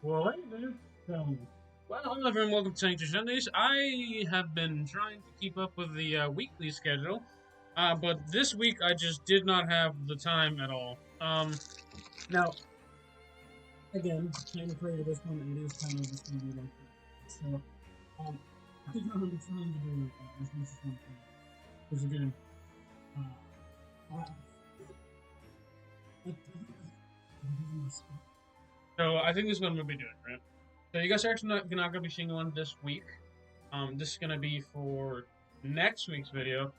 Well, hey, dude. Well, hello everyone. Welcome to Sanctuary Sundays. I have been trying to keep up with the weekly schedule, but this week I just did not have the time at all. Now, again, technically at this point it is kind of just going to be like that. So, I think I'm going to be trying to do as much as one thing. Because again, uh, so I think this is what I'm going to be doing, right? So you guys are actually not going to be seeing one this week. This is gonna be for next week's video.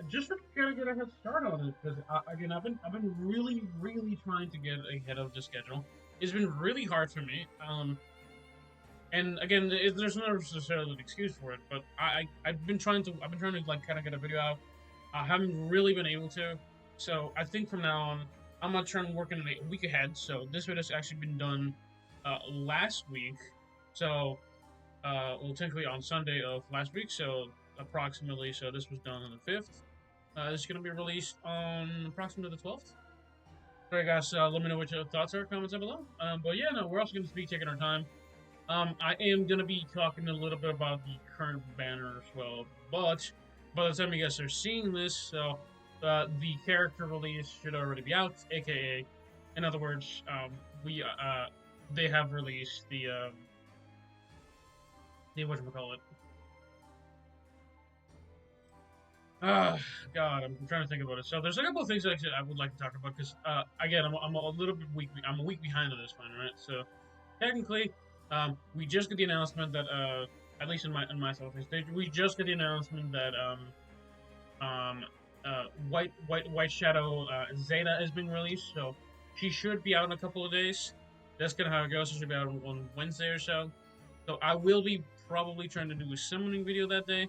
Just to kind of get a head start on it, because again, I've been really trying to get ahead of the schedule. It's been really hard for me. And again, there's not necessarily an excuse for it, but I've been trying to like kind of get a video out. I haven't really been able to. So I think from now on, I'm gonna try and work in a week ahead. So this video's actually been done last week. So well, technically on Sunday of last week, so approximately, so this was done on the 5th. This is going to be released on approximately the 12th. Alright, guys, let me know what your thoughts are, comments down below. But yeah, no, we're also going to be taking our time. I am going to be talking a little bit about the current banner as well, but by the time you guys are seeing this, so the character release should already be out, aka, in other words, they have released the whatchamacallit. Ah, God, I'm trying to think about it. So there's a couple of things actually I would like to talk about because again, I'm a little bit weak. I'm a week behind on this one, right? So technically, we just got the announcement that at least in my selfish stage, we just got the announcement that White Shadow Zeta is being released. So she should be out in a couple of days. That's kind of how it goes. She should be out on Wednesday or so. So I will be probably trying to do a summoning video that day.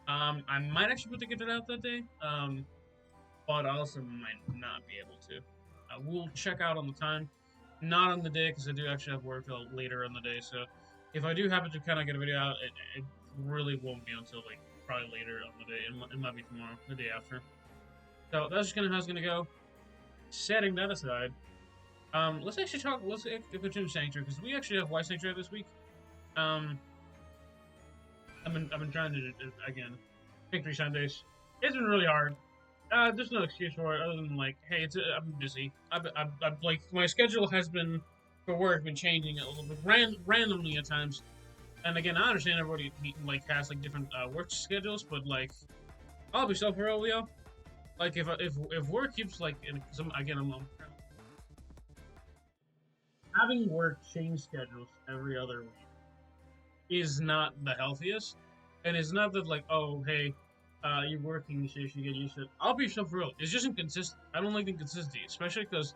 I might actually put the get it out that day, but I also might not be able to. I will check out on the time, not on the day because I do actually have work later in the day. So if I do happen to kind of get a video out, it really won't be until like probably later on the day. It might be tomorrow, the day after. So that's just kind of how it's gonna go. Setting that aside, let's actually talk. Let's continue Sanctuary because we actually have White Sanctuary this week. I've been trying to do again. Victory Sundays. It's been really hard. There's no excuse for it other than like, hey, I'm busy. I've like my schedule has been for work been changing a little bit randomly at times. And again, I understand everybody like has like different work schedules, but like, I'll be so for real, yo. Like if work keeps like, again, I'm having work change schedules every other week is not the healthiest. And it's not that like, oh hey, you're working, so you should get used to it. I'll be so for real. It's just inconsistent. I don't like inconsistency, especially because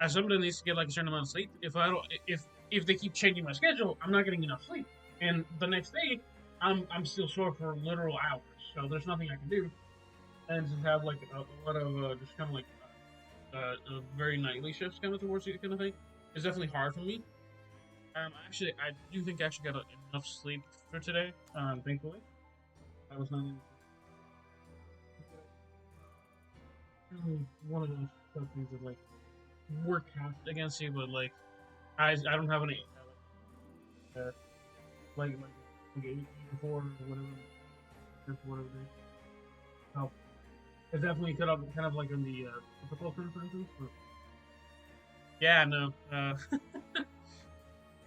as somebody that needs to get like a certain amount of sleep, if they keep changing my schedule, I'm not getting enough sleep. And the next day, I'm still sore for literal hours. So there's nothing I can do. And to have like a lot of just kind of like very nightly shifts kind of towards it kind of thing, is definitely hard for me. Actually, I do think I actually got enough sleep for today. Thankfully, I was not really one of those things that like work half against you, but like I don't have any uh, like 8 or whatever, just whatever. So it's definitely kind of like in the typical term, for instance. But yeah, no.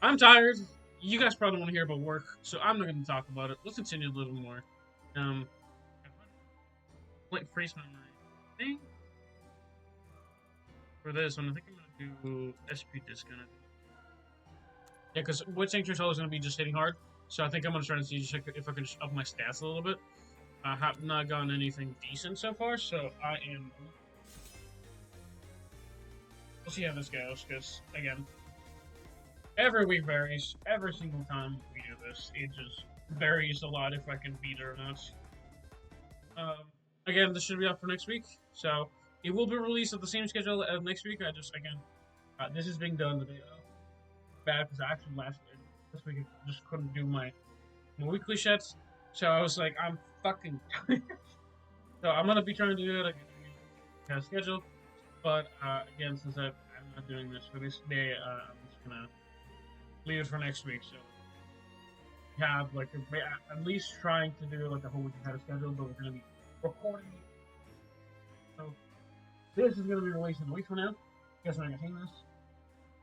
I'm tired. You guys probably want to hear about work, so I'm not going to talk about it. Let's continue a little more. Like freeze my mind. I think for this one, I think I'm going to do SP disconnect. Yeah, because Witch Sanctuary is always going to be just hitting hard, so I think I'm going to try to see if I can just up my stats a little bit. I have not gotten anything decent so far, so I am. We'll see how this goes, because again, every week varies. Every single time we do this, it just varies a lot if I can beat it or not. Again, this should be up for next week, so it will be released at the same schedule as next week. This is being done today. Bad because I actually last week I just couldn't do my weekly shits, so I was like, I'm fucking tired. So I'm gonna be trying to do it again, kind of schedule. But again, since I'm not doing this for this day, I'm just gonna leave it for next week. So we have like at least trying to do like a whole week ahead of schedule, but we're gonna be recording. So this is gonna be released in a week from now. Guess when I'm seeing this.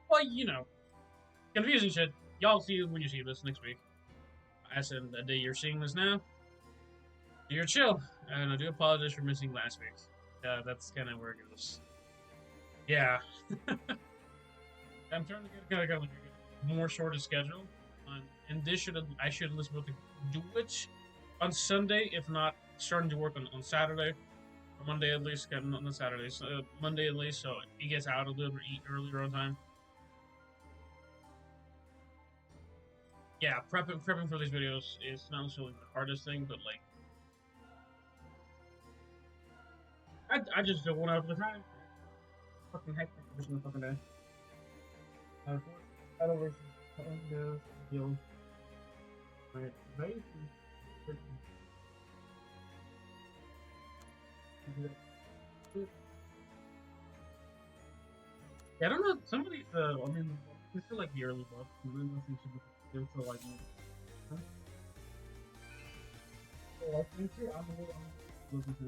Well, you know, confusing shit. Y'all see it when you see this next week. As in the day you're seeing this now, you're chill. And I do apologize for missing last week. That's kind of where it goes. Yeah. I'm trying to get like a more sorted schedule. And this I should at least be able to do it on Sunday, if not starting to work on Saturday. Or Monday at least, not on Saturday. So, Monday at least, so he gets out a little bit earlier on time. Yeah, prepping for these videos is not necessarily the hardest thing, but like I just don't want to have the time. Fucking hectic every single fucking day. I don't wish to deal. Right, very. Yeah, I don't know. Some of these, I mean, this is like the early buff. Really nothing to be for like. Huh? So, I think I'm a little looking for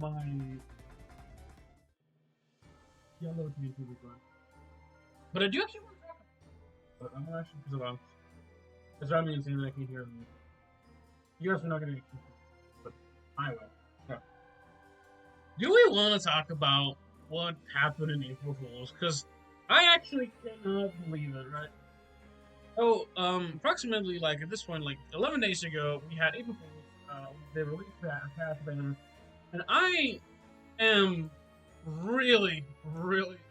my yellow team to be gone. But I do actually want to talk about it. But I'm not actually because I'm insane that I can hear them. You guys are not going to get but I will. So, do we want to talk about what happened in April Fools? Because I actually cannot believe it, right? So, approximately, like, at this point, like, 11 days ago, we had April Fools. They released that cast banner. And I am really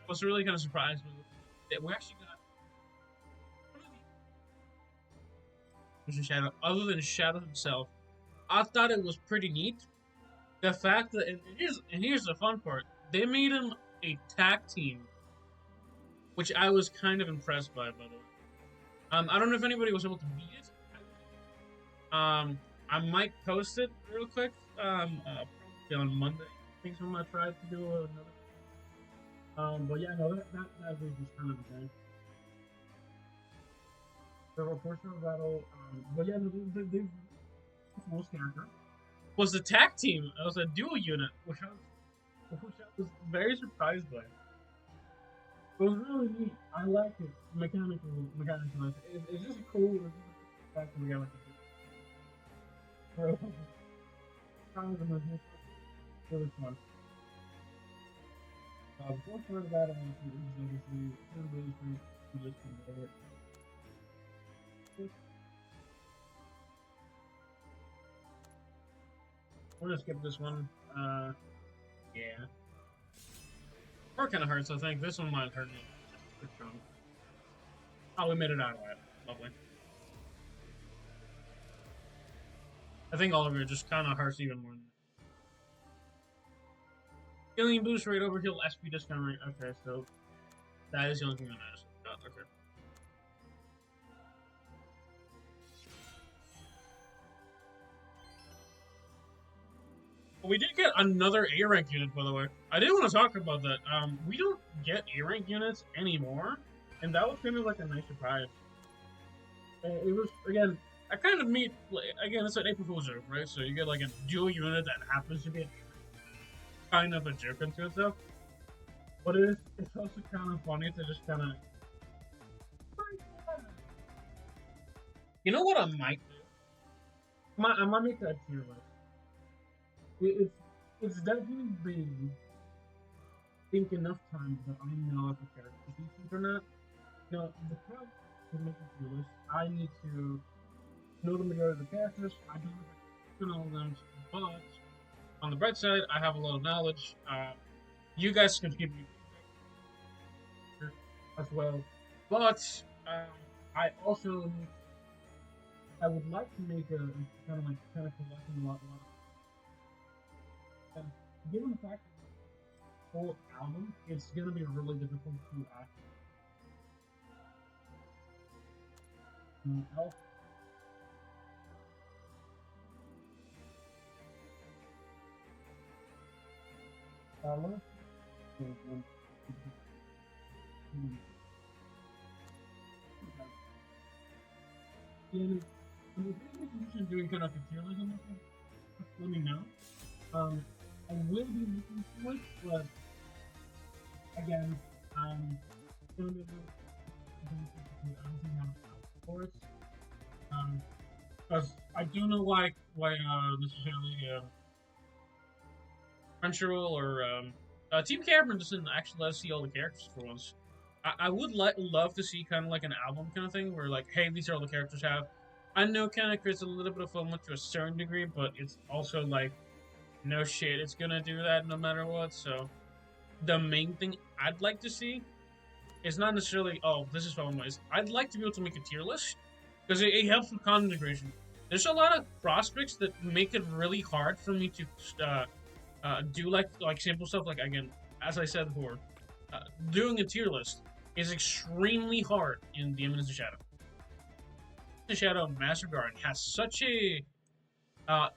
was really kind of surprised with that we actually got Shadow. Other than Shadow himself, I thought it was pretty neat. The fact that and here's the fun part: they made him a tag team, which I was kind of impressed by the way. I don't know if anybody was able to beat it. I might post it real quick. Probably on Monday. I think someone might try to do another. But yeah, no, that was just kind of insane. The portion of battle, but yeah, the most character was the tag team. It was a duo unit, which I was very surprised by. It was really neat. I like it. Mechanical. It's just cool. It's just the fact that we got like a kind of really fun. Before part of that, I want to obviously really just convey it. We're gonna skip this one. Yeah. Part kind of hurts, I think. This one might hurt me. Oh, we made it out of that. Lovely. I think all of it just kind of hurts even more. Healing boost rate, overkill, SP discount rate. Okay, so that is the only thing that matters. Oh, okay. We did get another A rank unit, by the way. I did want to talk about that. We don't get A rank units anymore, and that was kind of like a nice surprise. It was again. I kind of meet again. It's an April Fool's joke, right? So you get like a dual unit that happens to be kind of a joke unto itself, but it's also kind of funny to just kind of. You know what I might do? I might make that tier list. It's definitely been think enough times that I know if a character is decent or not. You know, the problem with making tier list, I need to know the majority of the characters. I don't know all of them, but on the bright side, I have a lot of knowledge. You guys can give me feedback as well, but I also I would like to make a kind of collecting a lot. And given the fact that the whole album, it's gonna be really difficult to act. Elf. And I'm interested in doing kind of a tier list on this, let me know. I will be looking for it, but again, going to obviously have for it. Because I do know why necessarily Crunchyroll or Team Cameron doesn't actually let us see all the characters for once. I would love to see kind of like an album kind of thing where like, hey, these are all the characters have. I know kind of creates a little bit of FOMO to a certain degree, but it's also like, no shit, it's gonna do that no matter what. So the main thing I'd like to see is not necessarily, oh, this is FOMO. I'd like to be able to make a tier list because it helps with content integration. There's a lot of prospects that make it really hard for me to do like simple stuff. Like again, as I said before, doing a tier list is extremely hard in the Eminence of Shadow. The Shadow Master Garden has such a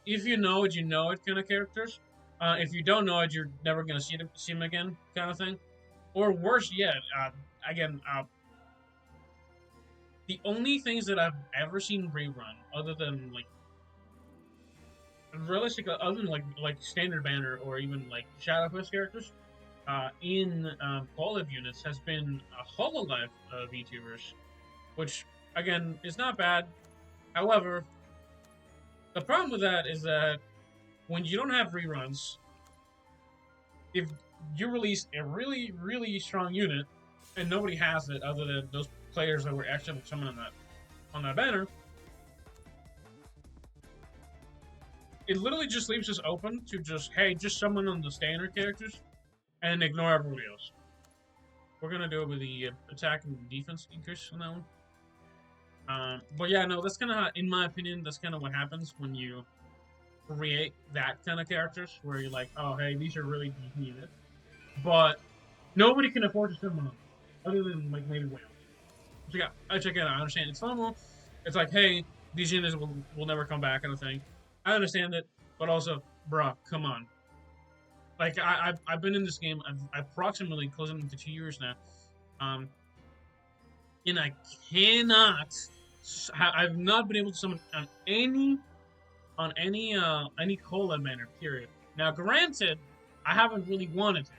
if you know it, you know it kind of characters. If you don't know it, you're never gonna see them again, kind of thing. Or worse yet, again, the only things that I've ever seen rerun, other than like realistically, other than like standard banner or even like Shadow Quest characters, in collab units has been a Hololive VTubers, which again is not bad. However, the problem with that is that when you don't have reruns, if you release a really strong unit and nobody has it other than those players that were actually summoned on that banner, it literally just leaves us open to just summon on the standard characters and ignore everybody else. We're gonna do it with the attack and defense increase on that one. But yeah, no, that's kind of, in my opinion, that's kind of what happens when you create that kind of characters, where you're like, oh, hey, these are really deep units, but nobody can afford to summon them, other than like maybe whales. I check it out. I understand it's fun. It's like, hey, these units will never come back, kind of thing. I understand it, but also, bruh, come on. Like I've been in this game. I've approximately closing into 2 years now, and I cannot. I've not been able to summon on any cola manner. Period. Now, granted, I haven't really wanted to,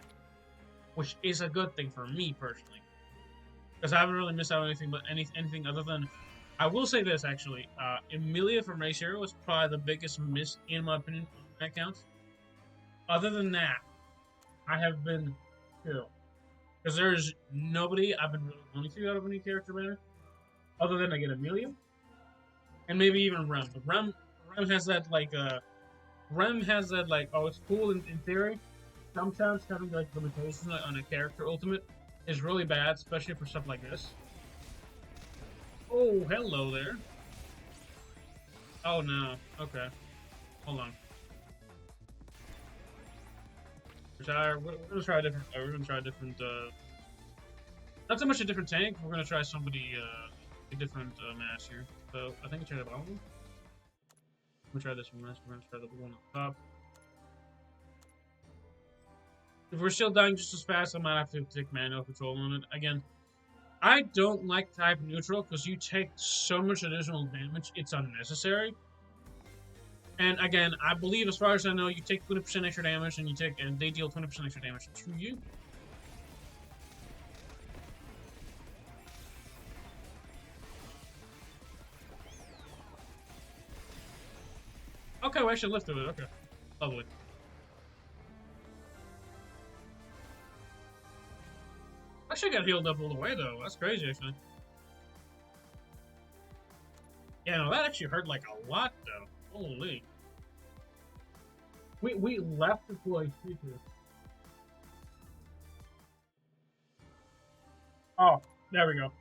which is a good thing for me personally, because I haven't really missed out on anything but anything other than. I will say this actually, Emilia from Race Hero was probably the biggest miss in my opinion on that account. Other than that, I have been chill. Because there's nobody I've been really wanting to out of any character banner. Other than I get Amelia. And maybe even Rem. But Rem has that oh, it's cool in theory. Sometimes having like limitations on a character ultimate is really bad, especially for stuff like this. Oh, hello there. Oh no. Okay. Hold on. We're gonna try a different. We're gonna try a different. Not so much a different tank. We're gonna try somebody a different match here. So I think we try the bottom one. We're gonna try this one. We're gonna try the one on top. If we're still dying just as fast, I might have to take manual control on it again. I don't like type neutral because you take so much additional damage. It's unnecessary. And again, I believe, as far as I know, you take 20% extra damage, and they deal 20% extra damage to you. Okay, we actually lifted it. Okay, lovely. I should got healed up all the way though. That's crazy, actually. Yeah, no, that actually hurt like a lot though. Holy. We left the full HP too. Oh, there we go.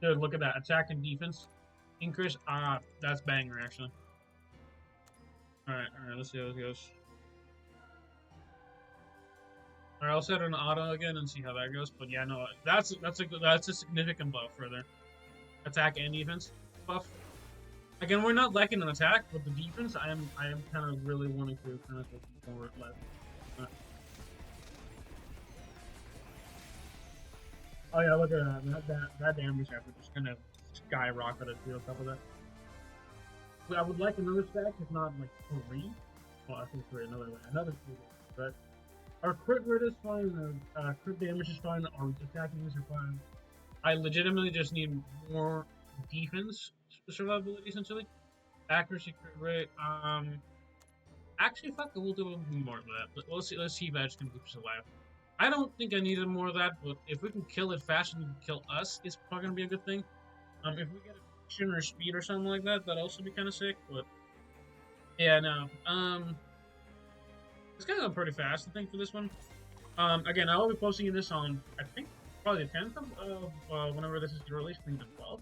Dude, look at that. Attack and defense increase. That's banger, actually. Alright, let's see how this goes. Alright, I'll set it on auto again and see how that goes. But yeah, no, that's a significant buff for there. Attack and defense buff. Again, we're not lacking in attack, but the defense, I am kind of really wanting to kind of take forward left. Oh yeah, look at that. That damage after just kind of skyrocketed to the top of that. I would like another stack, if not like 3. Well, I think 3, another 3. But our crit rate is fine, our crit damage is fine, our attacking is fine. I legitimately just need more defense survivability, essentially. Accuracy, crit rate, actually, fuck it, we'll do a little more of that. But let's see if Edge can keep us alive. I don't think I needed more of that, but if we can kill it faster than kill us, it's probably gonna be a good thing. If we get a action or speed or something like that, that'd also be kind of sick. But yeah, no. It's gonna go pretty fast, I think, for this one. Again, I will be posting this on, I think, probably the 10th of whenever this is released. I think the 12th.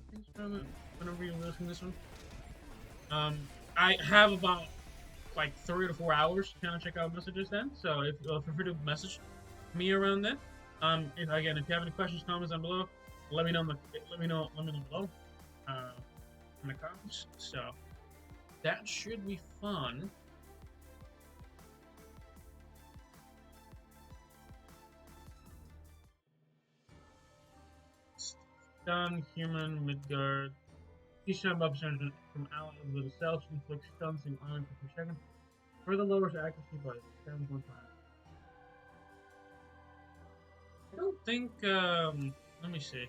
Whenever you're releasing this one. I have about like 3 to 4 hours to kind of check out messages then. So if feel free to message me around then. If you have any questions, comments down below, let me know below in the comments. So that should be fun. Stun, human, Midgard. Each time buff percentage from allies with a self inflict stuns in iron per second. Further lowers accuracy by 7.5. I don't think, let me see.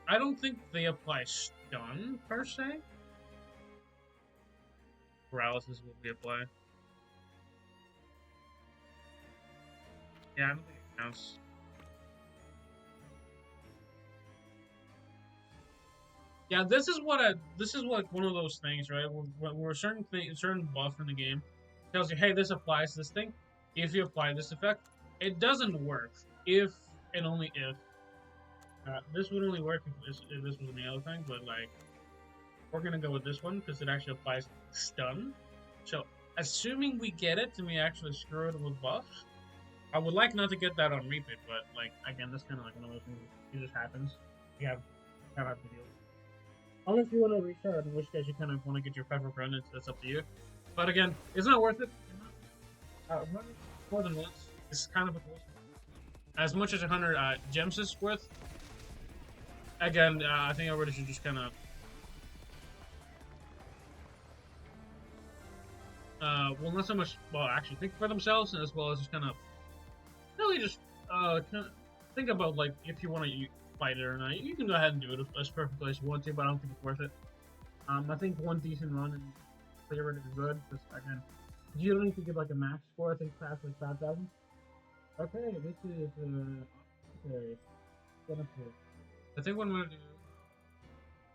I don't think they apply stun, per se. Paralysis will be applied. Yeah, I don't think it counts. Yeah, this is what one of those things, right? Where certain buff in the game tells you, hey, this applies to this thing. If you apply this effect, it doesn't work if and only if. This would only work if this was the other thing, but like, we're gonna go with this one because it actually applies stun. So, assuming we get it and we actually screw it with buffs, I would like not to get that on repeat, but like again, this kind of like one of those things. It just happens. You have to deal with it. Unless you want to restart, in which case you kind of want to get your pepper run, that's up to you. But again, it's not worth it. Running more than once is kind of a cool. As much as 100 gems is worth, again, I think everybody should just kind of well, not so much, well, actually think for themselves, as well as just kind of really just kind of think about like if you want to fight it or not. You can go ahead and do it as perfectly as you want to, but I don't think it's worth it. I think one decent run and clear it is good. Just again, you don't need to get like a max score. I think past like 5,000. Okay, this is okay. I think what I'm gonna do,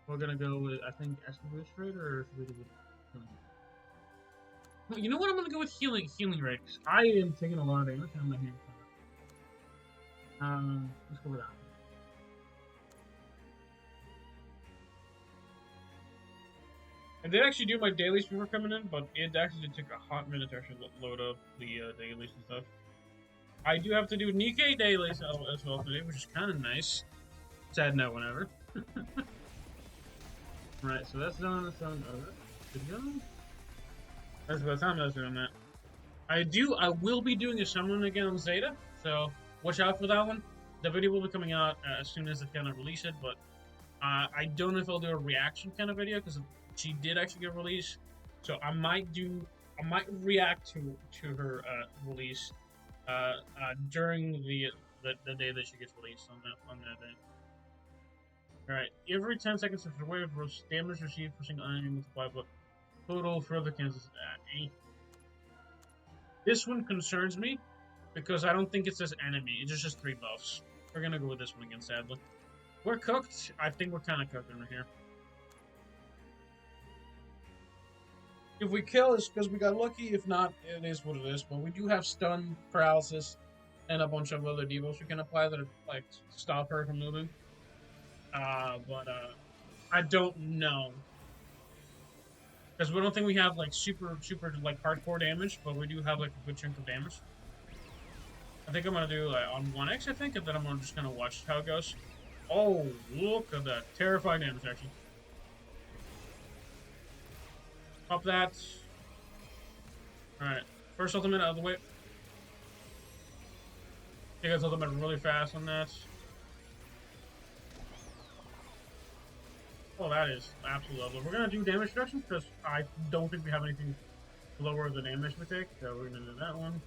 we're gonna go with I think estimate rate, or should we do healing? Well, you know what? I'm gonna go with healing rate. Cause I am taking a lot of damage on my hand. Let's go with that. I did actually do my dailies before coming in, but it actually took a hot minute to actually load up the dailies and stuff. I do have to do Nikkei dailies as well today, which is kind of nice. Sad note whenever. Right, so that's done. That's done. Oh, that's good. That's by the time I was doing that. I will be doing a summon again on Zeta, so watch out for that one. The video will be coming out as soon as I kind of release it, but I don't know if I'll do a reaction kind of video because she did actually get released, so I might react to her release during the day that she gets released on that day. Alright, every 10 seconds after wave damage received for single enemy multiplied by total further cancels that. This one concerns me because I don't think it says enemy. It's just 3 buffs. We're gonna go with this one again, sadly. We're cooked. I think we're kind of cooked in here. If we kill, it's because we got lucky. If not, it is what it is. But we do have stun, paralysis, and a bunch of other debuffs we can apply that like stop her from moving. But I don't know. Because we don't think we have like super like hardcore damage, but we do have like a good chunk of damage. I think I'm gonna do on 1x, I think, and then I'm gonna just kind of watch how it goes. Oh, look at that. Terrifying damage, actually. Pop that. Alright. First ultimate out of the way. Take his ultimate really fast on that. Well, that is absolute level. We're gonna do damage reduction because I don't think we have anything lower the damage we take, so we're gonna do that one.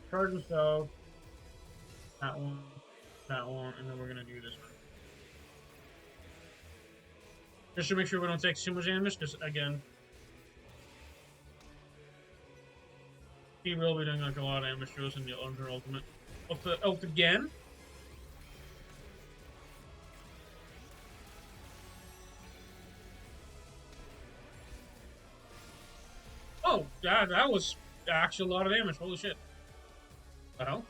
Charge himself, that one, and then we're gonna do this one. Just to make sure we don't take too much damage, because again, he will be doing like a lot of damage to us in the under ultimate. Ult again. Oh, that was actually a lot of damage. Holy shit. The hell?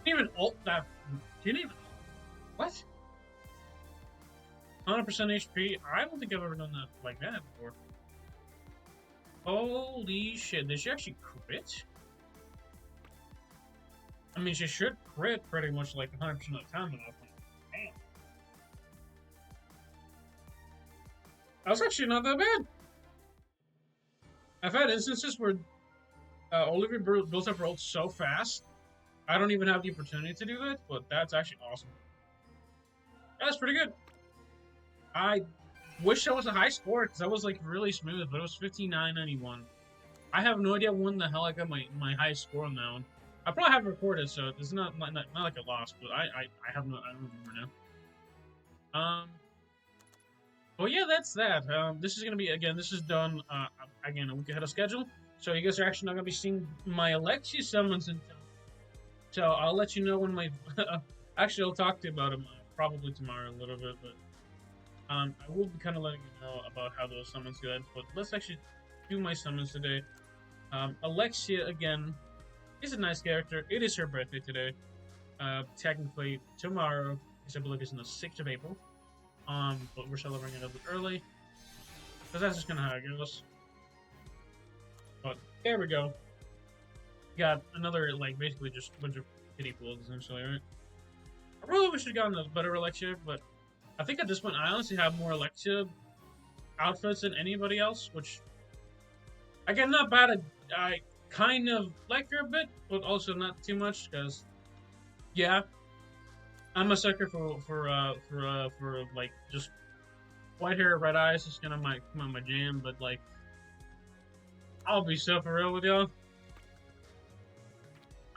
Didn't even ult that. Didn't even. What? 100% HP? I don't think I've ever done that like that before. Holy shit. Did she actually crit? I mean, she should crit pretty much like 100% of the time. Damn. That was actually not that bad. I've had instances where Olivia builds up her ult so fast, I don't even have the opportunity to do that, but that's actually awesome. That's pretty good. I wish I was a high score, because that was like really smooth, but it was 59.91. I have no idea when the hell I got my highest score on that one. I probably have recorded, so it's not like a loss, but I have no, I don't remember now. Well, yeah, that's that. This is gonna be, again, this is done again a week ahead of schedule, so you guys are actually not gonna be seeing my Alexia summons until. So I'll let you know when my. Actually, I'll talk to you about them probably tomorrow a little bit, but I will be kind of letting you know about how those summons go. But let's actually do my summons today. Alexia again is a nice character. It is her birthday today. Technically tomorrow, I believe it's on the 6th of April. But we're celebrating it a bit early, because that's just kind of how it goes. But there we go. Got another, like, basically just a bunch of kitty pools, essentially, right? I really wish I'd gotten a better Alexia, but I think at this point I honestly have more Alexia outfits than anybody else, which, again, not bad. I kind of like her a bit, but also not too much, because, yeah, I'm a sucker for like just white hair, red eyes. It's kind of my jam. But like, I'll be so for real with y'all.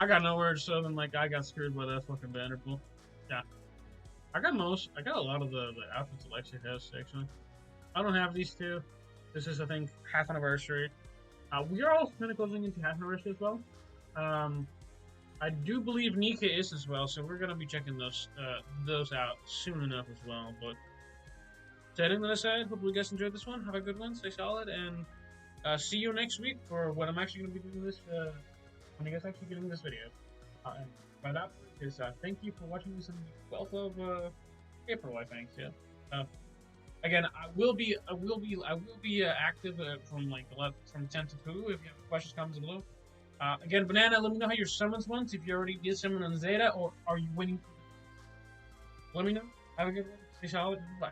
I got no words other than like I got screwed by that fucking Vanderbilt. Yeah, I got a lot of the outfits Alexia has actually. I don't have these two. This is, I think, half anniversary. We are also kind of closing into half anniversary as well. I do believe Nika is as well, so we're gonna be checking those out soon enough as well. But setting that aside, hope you guys enjoyed this one. Have a good one, stay solid, and see you next week for when I'm actually gonna be doing this. When you guys actually getting this video. And by that is thank you for watching this on the 12th of April, I think. Yeah. Again, I will be active from 10 to 2. If you have questions, comments below. Again, Banana, let me know how your summons went. If you already did summon on Zeta, or are you waiting? Let me know. Have a good one. Stay solid. Bye.